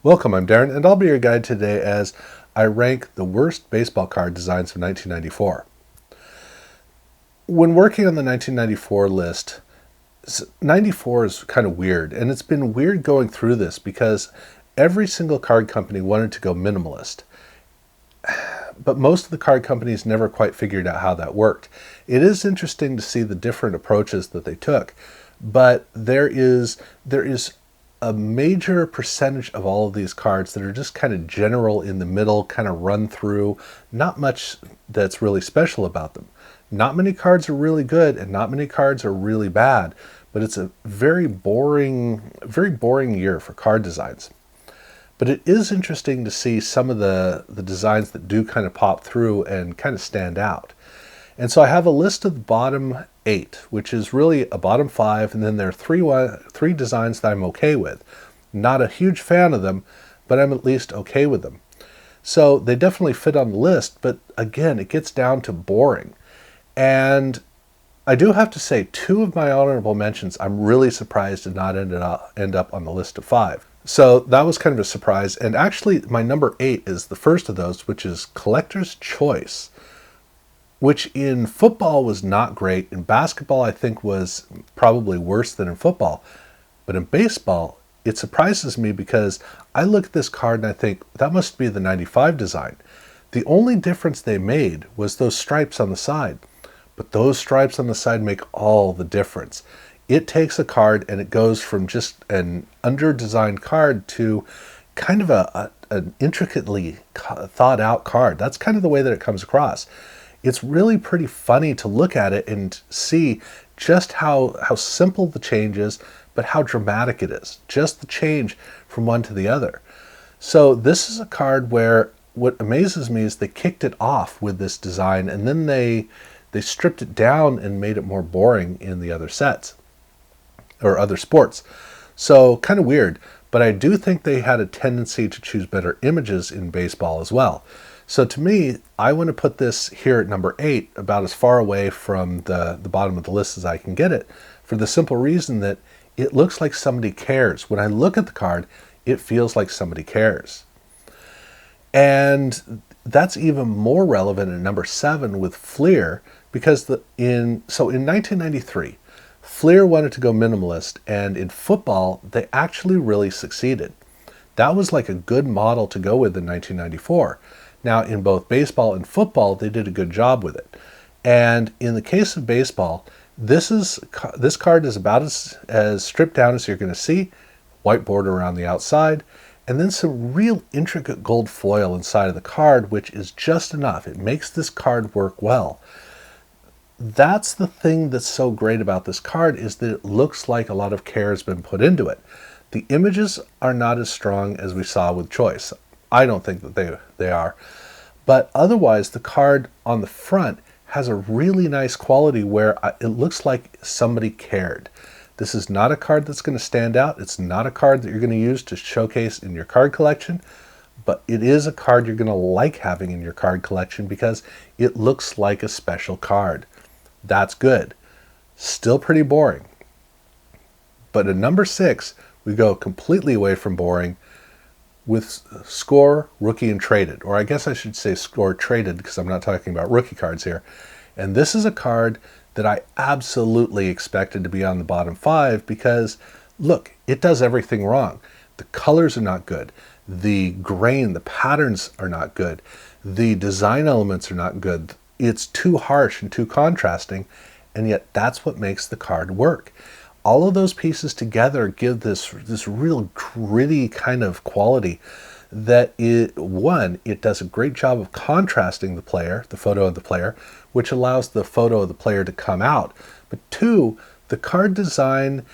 Welcome, I'm Darren, and I'll be your guide today as I rank the worst baseball card designs of 1994. When working on the 1994 list, 94 is kind of weird, and it's been weird going through this because every single card company wanted to go minimalist, but most of the card companies never quite figured out how that worked. It is interesting to see the different approaches that they took, but there is a major percentage of all of these cards that are just kind of general in the middle, kind of run through, not much that's really special about them. Not many cards are really good and not many cards are really bad, but it's a very boring year for card designs. But it is interesting to see some of the designs that do kind of pop through and kind of stand out. And so I have a list of the bottom 8, which is really a bottom 5, and then there are three designs that I'm okay with. Not a huge fan of them, but I'm at least okay with them. So they definitely fit on the list, but again, it gets down to boring. And I do have to say, 2 of my honorable mentions, I'm really surprised did not end up on the list of 5. So that was kind of a surprise. And actually, my number 8 is the first of those, which is Collector's Choice, which in football was not great. In basketball, I think was probably worse than in football. But in baseball, it surprises me because I look at this card and I think, that must be the 95 design. The only difference they made was those stripes on the side. But those stripes on the side make all the difference. It takes a card and it goes from just an under-designed card to kind of an intricately thought out card. That's kind of the way that it comes across. It's really pretty funny to look at it and see just how simple the change is, but how dramatic it is. Just the change from one to the other. So this is a card where what amazes me is they kicked it off with this design and then they stripped it down and made it more boring in the other sets or other sports. So kind of weird, but I do think they had a tendency to choose better images in baseball as well. So to me, I want to put this here at number 8, about as far away from the bottom of the list as I can get it, for the simple reason that it looks like somebody cares. When I look at the card, it feels like somebody cares. And that's even more relevant at number 7 with Fleer, because in 1993, Fleer wanted to go minimalist, and in football, they actually really succeeded. That was like a good model to go with in 1994. Now, in both baseball and football, they did a good job with it. And in the case of baseball, this card is about as stripped down as you're going to see, white border around the outside, and then some real intricate gold foil inside of the card, which is just enough. It makes this card work well. That's the thing that's so great about this card, is that it looks like a lot of care has been put into it. The images are not as strong as we saw with Choice. I don't think that they are. But otherwise, the card on the front has a really nice quality where it looks like somebody cared. This is not a card that's going to stand out. It's not a card that you're going to use to showcase in your card collection, but it is a card you're going to like having in your card collection because it looks like a special card. That's good. Still pretty boring. But at number 6, we go completely away from boring with Score, Rookie, and Traded. Or I guess I should say Score Traded, because I'm not talking about rookie cards here. And this is a card that I absolutely expected to be on the bottom 5 because, look, it does everything wrong. The colors are not good. The grain, the patterns are not good. The design elements are not good. It's too harsh and too contrasting, and yet that's what makes the card work. All of those pieces together give this real gritty kind of quality that it does a great job of contrasting the player, the photo of the player, which allows the photo of the player to come out. But 2, the card design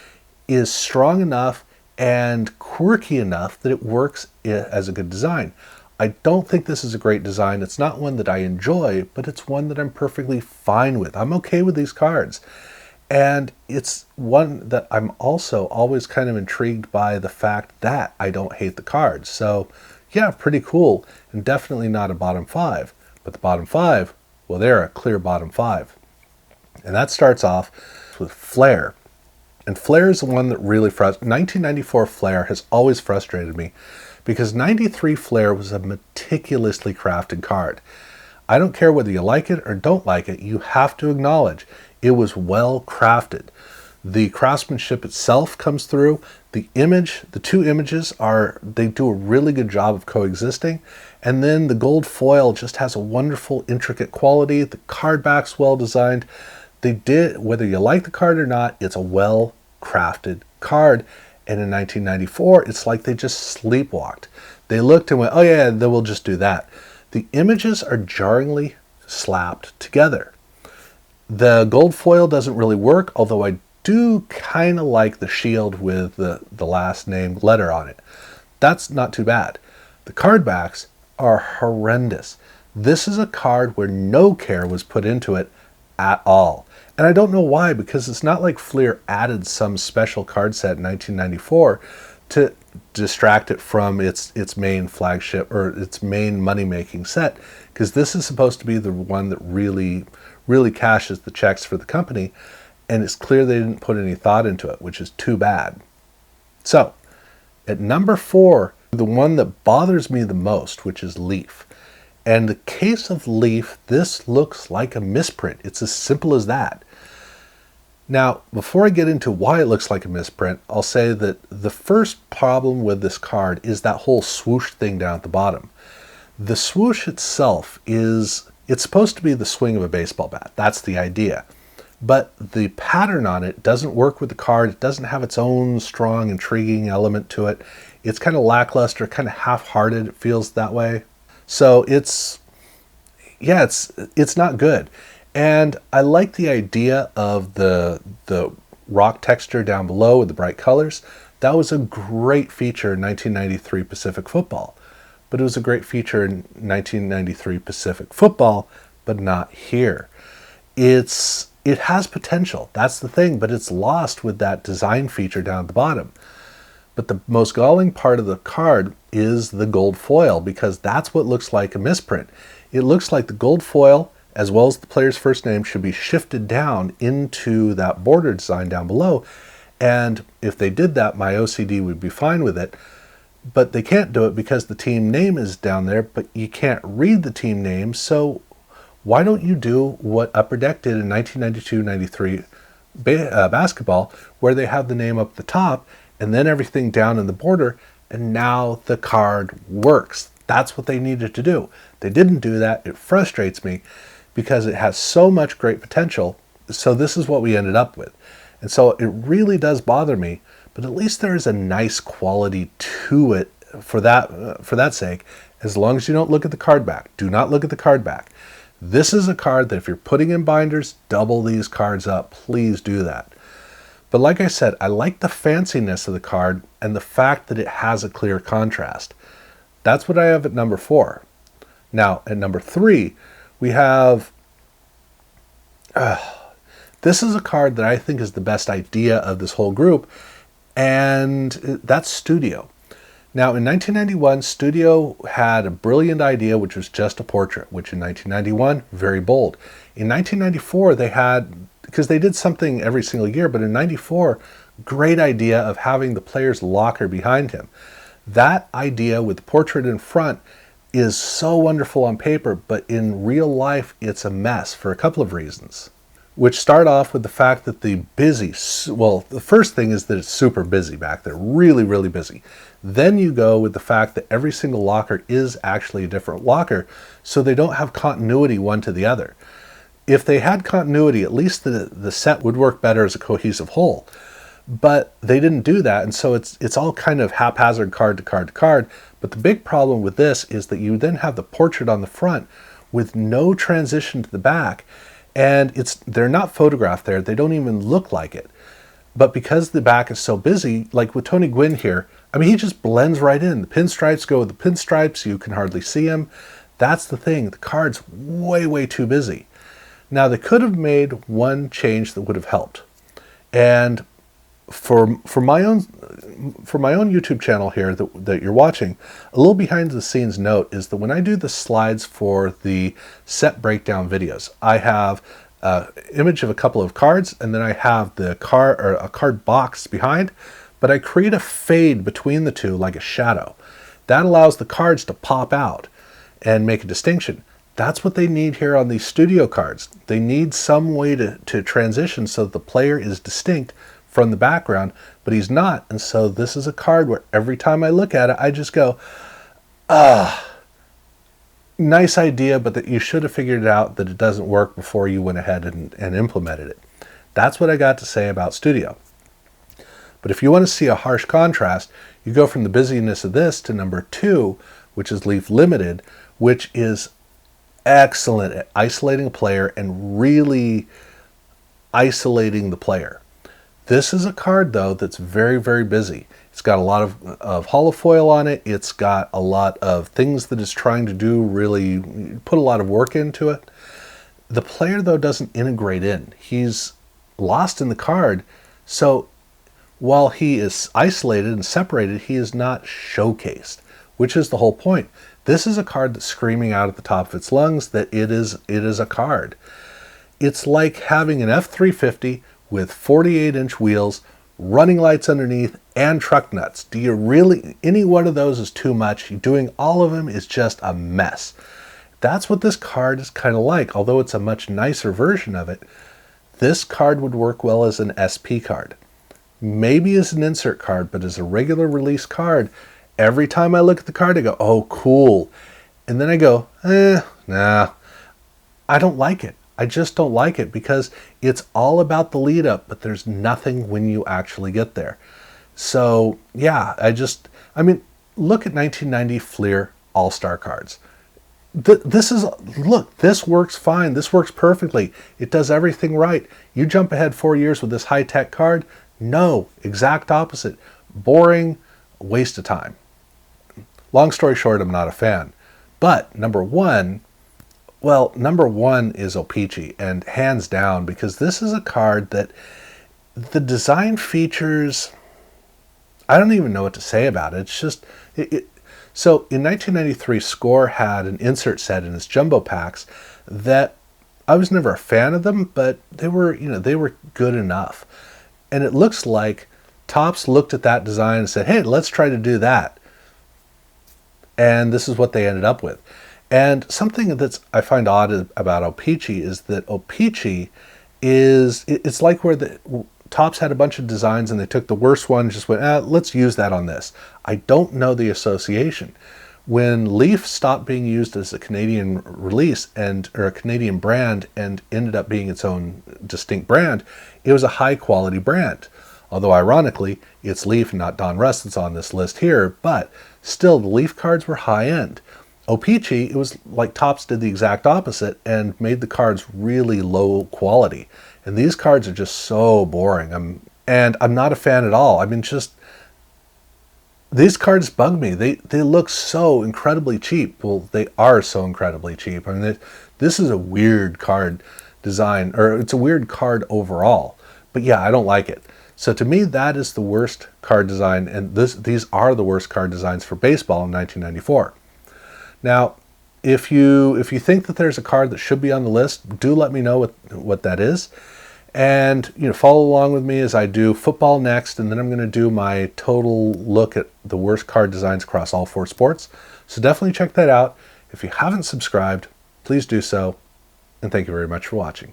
is strong enough and quirky enough that it works as a good design. I don't think this is a great design. It's not one that I enjoy, but it's one that I'm perfectly fine with. I'm okay with these cards. And it's one that I'm also always kind of intrigued by the fact that I don't hate the cards. So yeah, pretty cool, and definitely not a bottom 5. But the bottom 5, well, they're a clear bottom 5. And that starts off with Flair. And Flair is the one that really 1994 Flair has always frustrated me, because 93 Flair was a meticulously crafted card. I don't care whether you like it or don't like it, you have to acknowledge it was well crafted. The craftsmanship itself comes through. The image, the two images they do a really good job of coexisting. And then the gold foil just has a wonderful, intricate quality. The card back's well designed. Whether you like the card or not, it's a well crafted card. And in 1994, it's like they just sleepwalked. They looked and went, oh yeah, then we'll just do that. The images are jarringly slapped together. The gold foil doesn't really work, although I do kind of like the shield with the last name letter on it. That's not too bad. The card backs are horrendous. This is a card where no care was put into it at all. And I don't know why, because it's not like Fleer added some special card set in 1994 to distract it from its main flagship or its main money-making set, because this is supposed to be the one that really cashes the checks for the company, and it's clear they didn't put any thought into it, which is too bad. So, at number 4, the one that bothers me the most, which is Leaf. And the case of Leaf, this looks like a misprint. It's as simple as that. Now, before I get into why it looks like a misprint, I'll say that the first problem with this card is that whole swoosh thing down at the bottom. The swoosh itself it's supposed to be the swing of a baseball bat. That's the idea. But the pattern on it doesn't work with the card. It doesn't have its own strong, intriguing element to it. It's kind of lackluster, kind of half-hearted. It feels that way. So it's not good. And I like the idea of the rock texture down below with the bright colors. That was a great feature in 1993 Pacific Football. But it was a great feature in 1993 Pacific Football, but not here. It has potential, that's the thing, but it's lost with that design feature down at the bottom. But the most galling part of the card is the gold foil, because that's what looks like a misprint. It looks like the gold foil, as well as the player's first name, should be shifted down into that border design down below. And if they did that, my OCD would be fine with it. But they can't do it because the team name is down there, but you can't read the team name. So why don't you do what Upper Deck did in 1992-93 basketball, where they have the name up the top and then everything down in the border, and now the card works. That's what they needed to do. They didn't do that. It frustrates me because it has so much great potential. So this is what we ended up with. And so it really does bother me, but at least there is a nice quality to it for that sake, as long as you don't look at the card back. Do not look at the card back. This is a card that if you're putting in binders, double these cards up. Please do that. But like I said, I like the fanciness of the card and the fact that it has a clear contrast. That's what I have at number 4. Now, at number 3, we have... this is a card that I think is the best idea of this whole group, and that's Studio. Now, in 1991, Studio had a brilliant idea, which was just a portrait, which in 1991, very bold. In 1994, they had, because they did something every single year, but in 94, great idea of having the player's locker behind him. That idea with the portrait in front is so wonderful on paper, but in real life, it's a mess for a couple of reasons. Which start off with the fact that the first thing is that it's super busy back there, really, really busy. Then you go with the fact that every single locker is actually a different locker, so they don't have continuity one to the other. If they had continuity, at least the set would work better as a cohesive whole. But they didn't do that, and so it's all kind of haphazard card to card to card. But the big problem with this is that you then have the portrait on the front with no transition to the back. And they're not photographed there. They don't even look like it. But because the back is so busy, like with Tony Gwynn here, I mean, he just blends right in. The pinstripes go with the pinstripes. You can hardly see him. That's the thing. The card's way, way too busy. Now, they could have made one change that would have helped. And for my own YouTube channel here that you're watching, a little behind the scenes note is that when I do the slides for the set breakdown videos, I have image of a couple of cards, and then I have the card or a card box behind, but I create a fade between the two like a shadow. That allows the cards to pop out and make a distinction. That's what they need here on these studio cards. They need some way to transition so that the player is distinct from the background, but he's not. And so this is a card where every time I look at it, I just go, nice idea, but that you should have figured out that it doesn't work before you went ahead and implemented it. That's what I got to say about Studio. But if you want to see a harsh contrast, you go from the busyness of this to number 2, which is Leaf Limited, which is excellent at isolating a player and really isolating the player. This is a card, though, that's very, very busy. It's got a lot of holofoil on it. It's got a lot of things that it's trying to do, really put a lot of work into it. The player, though, doesn't integrate in. He's lost in the card. So while he is isolated and separated, he is not showcased, which is the whole point. This is a card that's screaming out at the top of its lungs that it is a card. It's like having an F-350 with 48-inch wheels, running lights underneath, and truck nuts. Do you really, any one of those is too much. Doing all of them is just a mess. That's what this card is kind of like. Although it's a much nicer version of it, this card would work well as an SP card. Maybe as an insert card, but as a regular release card, every time I look at the card, I go, oh, cool. And then I go, nah, I don't like it. I just don't like it because it's all about the lead up, but there's nothing when you actually get there. So yeah, look at 1990 Fleer All-Star cards. This works fine. This works perfectly. It does everything right. You jump ahead 4 years with this high-tech card. No, exact opposite. Boring, waste of time. Long story short, I'm not a fan. But number one is O-Pee-Chee, and hands down, because this is a card that the design features, I don't even know what to say about it. It's just, so in 1993, Score had an insert set in its jumbo packs that I was never a fan of them, but they were good enough. And it looks like Topps looked at that design and said, hey, let's try to do that. And this is what they ended up with. And something that's I find odd about O-Pee-Chee is that O-Pee-Chee it's like where the Topps had a bunch of designs and they took the worst one and just went, let's use that on this. I don't know the association. When Leaf stopped being used as a Canadian release or a Canadian brand and ended up being its own distinct brand, it was a high quality brand. Although ironically, it's Leaf and not Don Russ that's on this list here, but still the Leaf cards were high end. O-Pee-Chee, it was like Topps did the exact opposite and made the cards really low quality. And these cards are just so boring. I'm not a fan at all. These cards bug me. They look so incredibly cheap. Well, they are so incredibly cheap. This is a weird card design, or it's a weird card overall. But yeah, I don't like it. So to me, that is the worst card design, and these are the worst card designs for baseball in 1994. Now, if you think that there's a card that should be on the list, do let me know what that is. And follow along with me as I do football next, and then I'm going to do my total look at the worst card designs across all 4 sports. So definitely check that out. If you haven't subscribed, please do so, and thank you very much for watching.